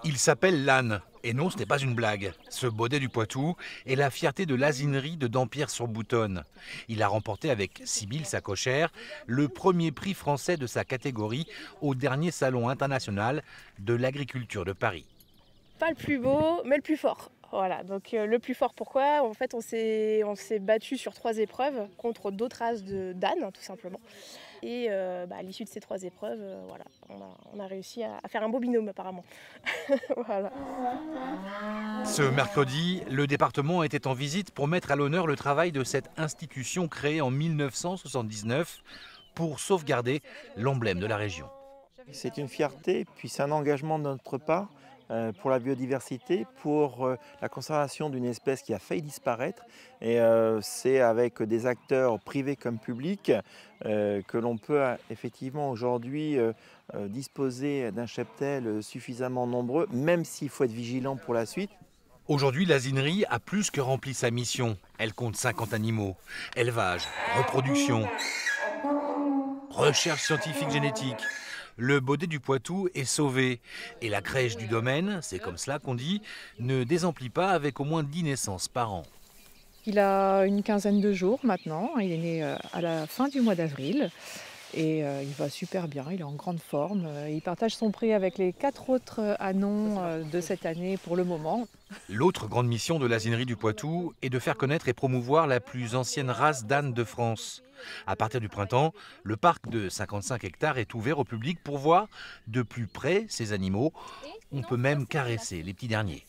Il s'appelle l'âne. Et non, ce n'est pas une blague. Ce baudet du Poitou est la fierté de l'asinerie de Dampierre-sur-Boutonne. Il a remporté avec Sibylle, sa cochère, le premier prix français de sa catégorie au dernier salon international de l'agriculture de Paris. Pas le plus beau, mais le plus fort. Voilà, donc le plus fort pourquoi? En fait, on s'est battu sur 3 épreuves contre d'autres races d'ânes, tout simplement. Et à l'issue de ces 3 épreuves, voilà, on a réussi à faire un beau binôme apparemment. Voilà. Ce mercredi, le département était en visite pour mettre à l'honneur le travail de cette institution créée en 1979 pour sauvegarder l'emblème de la région. C'est une fierté, puis c'est un engagement de notre part pour la biodiversité, pour la conservation d'une espèce qui a failli disparaître. Et c'est avec des acteurs privés comme publics que l'on peut effectivement aujourd'hui disposer d'un cheptel suffisamment nombreux, même s'il faut être vigilant pour la suite. Aujourd'hui, l'asinerie a plus que rempli sa mission. Elle compte 50 animaux. Élevage, reproduction, recherche scientifique génétique. Le baudet du Poitou est sauvé. Et la crèche du domaine, c'est comme cela qu'on dit, ne désemplit pas avec au moins 10 naissances par an. Il a une quinzaine de jours maintenant. Il est né à la fin du mois d'avril et il va super bien. Il est en grande forme. Il partage son prix avec les 4 autres ânons de cette année pour le moment. L'autre grande mission de l'asinerie du Poitou est de faire connaître et promouvoir la plus ancienne race d'âne de France. À partir du printemps, le parc de 55 hectares est ouvert au public pour voir de plus près ces animaux. On peut même caresser les petits derniers.